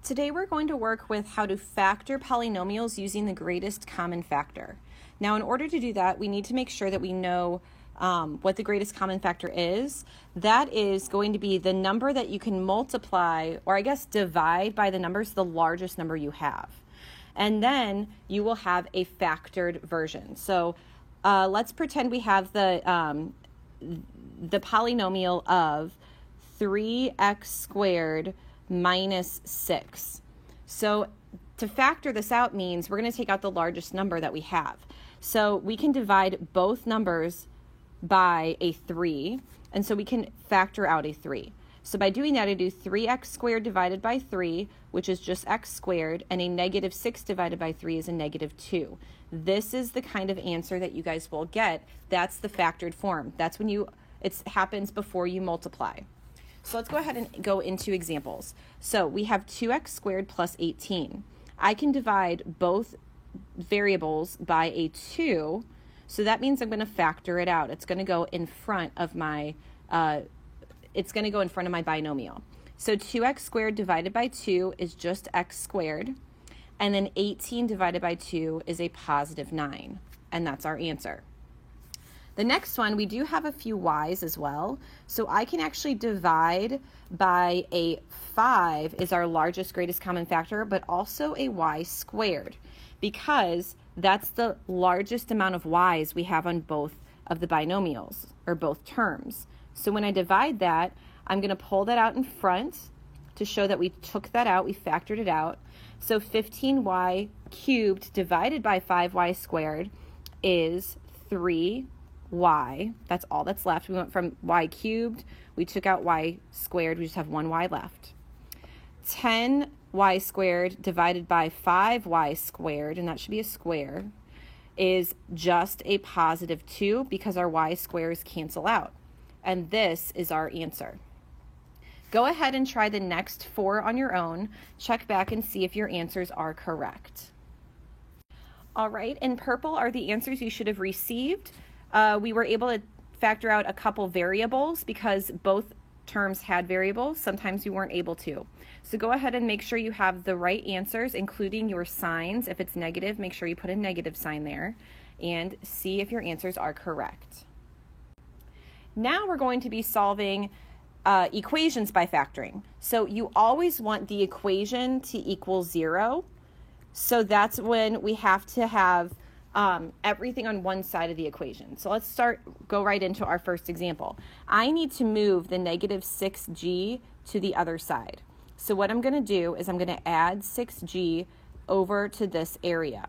Today we're going to work with how to factor polynomials using the greatest common factor. Now, in order to do that, we need to make sure that we know what the greatest common factor is. That is going to be the number that you can multiply, or I guess divide by the numbers, the largest number you have. And then you will have a factored version. So let's pretend we have the polynomial of 3x squared minus 6. So to factor this out means we're going to take out the largest number that we have. So we can divide both numbers by a 3, and so we can factor out a 3. So by doing that, I do 3x squared divided by 3, which is just x squared, and a negative 6 divided by 3 is a negative 2. This is the kind of answer that you guys will get. That's the factored form. That's when it happens before you multiply. So let's go ahead and go into examples. So we have 2x squared plus 18. I can divide both variables by a 2, so that means I'm going to factor it out. It's going to go in front of my binomial. So 2x squared divided by 2 is just x squared, and then 18 divided by 2 is a positive 9, and that's our answer. The next one, we do have a few y's as well. So I can actually divide by a 5 is our largest, greatest common factor, but also a y squared, because that's the largest amount of y's we have on both of the binomials, or both terms. So when I divide that, I'm going to pull that out in front to show that we took that out, we factored it out. So 15y cubed divided by 5y squared is 3y. That's all that's left. We went from y cubed, we took out y squared, we just have one y left. 10y squared divided by 5y squared, and that should be a square, is just a positive 2 because our y squares cancel out. And this is our answer. Go ahead and try the next 4 on your own. Check back and see if your answers are correct. All right, in purple are the answers you should have received. We were able to factor out a couple variables because both terms had variables. Sometimes we weren't able to. So go ahead and make sure you have the right answers, including your signs. If it's negative, make sure you put a negative sign there and see if your answers are correct. Now we're going to be solving equations by factoring. So you always want the equation to equal 0. So that's when we have to have everything on one side of the equation. So let's go right into our first example. I need to move the negative 6g to the other side. So what I'm going to do is I'm going to add 6g over to this area.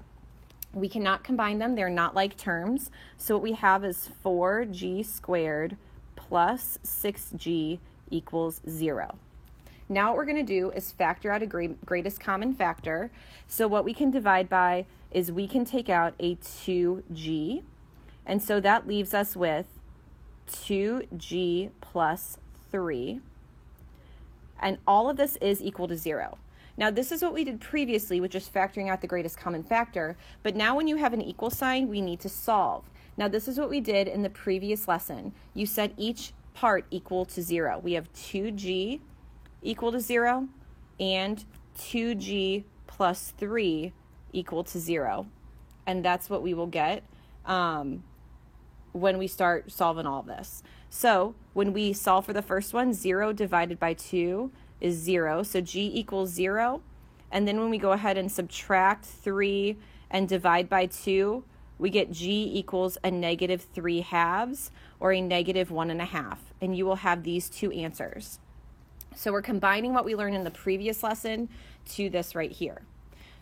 We cannot combine them. They're not like terms. So what we have is 4g squared plus 6g equals 0. Now what we're going to do is factor out a greatest common factor. So what we can divide by is we can take out a 2g, and so that leaves us with 2g plus 3, and all of this is equal to 0. Now this is what we did previously with just factoring out the greatest common factor, but now when you have an equal sign, we need to solve. Now this is what we did in the previous lesson. You set each part equal to 0. We have 2g equal to 0 and 2g plus 3 equal to 0. And that's what we will get when we start solving all of this. So when we solve for the first one, 0 divided by 2 is 0. So g equals 0. And then when we go ahead and subtract 3 and divide by 2, we get g equals a negative 3/2 or a negative 1.5. And you will have these two answers. So we're combining what we learned in the previous lesson to this right here.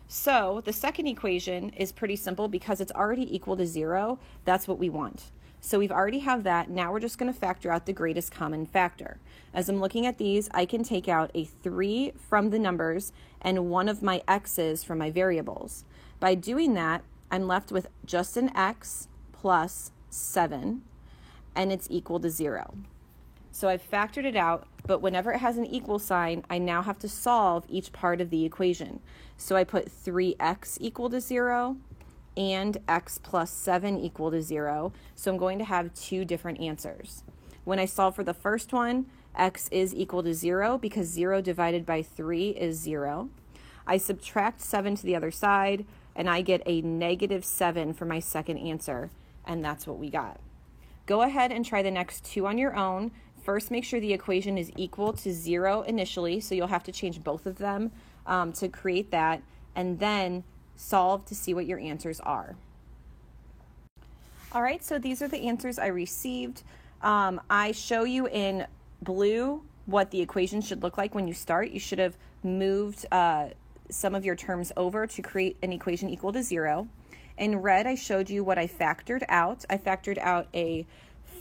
So the second equation is pretty simple because it's already equal to 0. That's what we want. So we've already have that. Now we're just going to factor out the greatest common factor. As I'm looking at these, I can take out a 3 from the numbers and one of my x's from my variables. By doing that, I'm left with just an x plus 7, and it's equal to 0. So I've factored it out, but whenever it has an equal sign, I now have to solve each part of the equation. So I put 3x equal to 0 and x plus 7 equal to 0. So I'm going to have two different answers. When I solve for the first one, x is equal to 0 because 0 divided by 3 is 0. I subtract 7 to the other side, and I get a -7 for my second answer, and that's what we got. Go ahead and try the next two on your own. First, make sure the equation is equal to 0 initially, so you'll have to change both of them to create that, and then solve to see what your answers are. All right, so these are the answers I received. I show you in blue what the equation should look like when you start. You should have moved some of your terms over to create an equation equal to 0. In red, I showed you what I factored out. I factored out a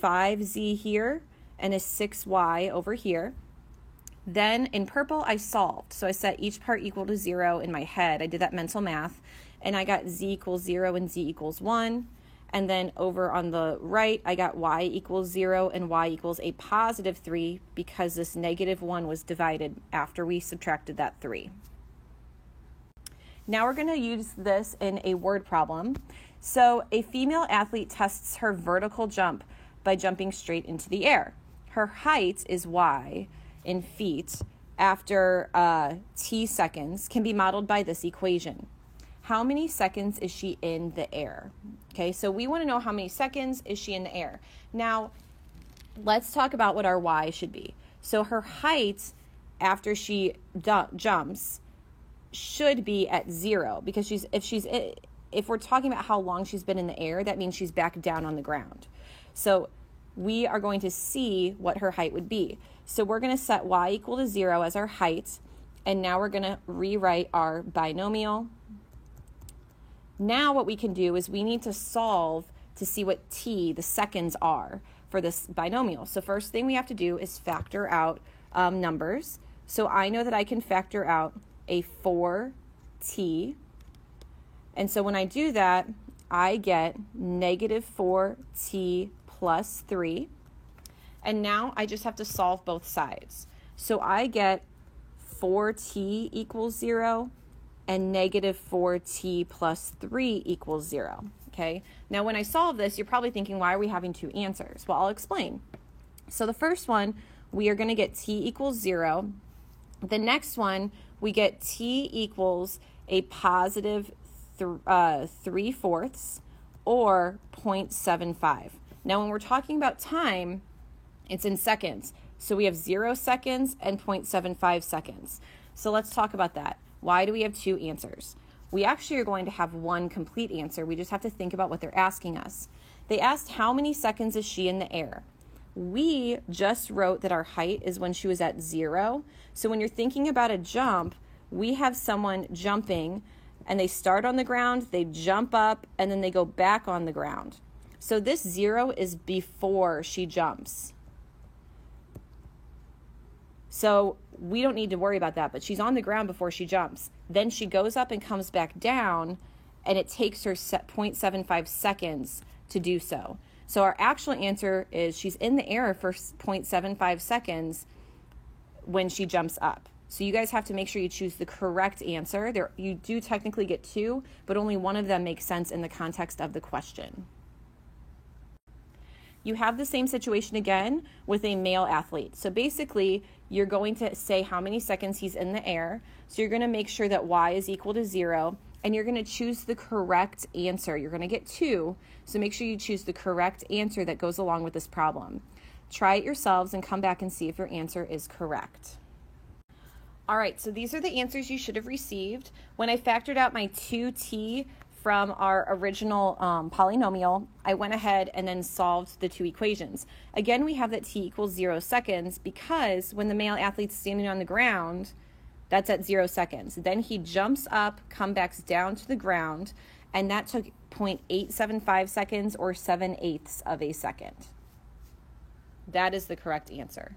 5z here and a 6y over here. Then in purple, I solved. So I set each part equal to 0 in my head. I did that mental math, and I got z equals 0 and z equals 1. And then over on the right, I got y equals 0 and y equals a +3 because this -1 was divided after we subtracted that 3. Now we're going to use this in a word problem. So a female athlete tests her vertical jump by jumping straight into the air. Her height is y in feet after t seconds can be modeled by this equation. How many seconds is she in the air? Okay, so we want to know how many seconds is she in the air. Now, let's talk about what our y should be. So her height after she jumps should be at 0 because if we're talking about how long she's been in the air, that means she's back down on the ground. So we are going to see what her height would be. So we're going to set y equal to 0 as our height, and now we're going to rewrite our binomial. Now what we can do is we need to solve to see what t, the seconds, are for this binomial. So first thing we have to do is factor out numbers. So I know that I can factor out a 4t. And so when I do that, I get -4t plus 3. And now I just have to solve both sides. So I get 4t equals 0 and -4t plus 3 equals 0. Okay? Now when I solve this, you're probably thinking, why are we having two answers? Well, I'll explain. So the first one, we are going to get t equals 0. The next one, we get t equals a +3/4 or 0.75. Now, when we're talking about time, it's in seconds. So we have 0 seconds and 0.75 seconds. So let's talk about that. Why do we have two answers? We actually are going to have one complete answer. We just have to think about what they're asking us. They asked how many seconds is she in the air? We just wrote that our height is when she was at 0. So when you're thinking about a jump, we have someone jumping and they start on the ground, they jump up, and then they go back on the ground. So this 0 is before she jumps. So we don't need to worry about that, but she's on the ground before she jumps. Then she goes up and comes back down, and it takes her 0.75 seconds to do so. So our actual answer is she's in the air for 0.75 seconds when she jumps up. So you guys have to make sure you choose the correct answer. You do technically get two, but only one of them makes sense in the context of the question. You have the same situation again with a male athlete. So basically, you're going to say how many seconds he's in the air. So you're going to make sure that y is equal to 0, and you're going to choose the correct answer. You're going to get two, so make sure you choose the correct answer that goes along with this problem. Try it yourselves and come back and see if your answer is correct. All right, so these are the answers you should have received. When I factored out my 2t from our original polynomial, I went ahead and then solved the two equations. Again, we have that t equals 0 seconds because when the male athlete's standing on the ground, that's at 0 seconds. Then he jumps up, comes back down to the ground, and that took 0.875 seconds or 7/8 of a second. That is the correct answer.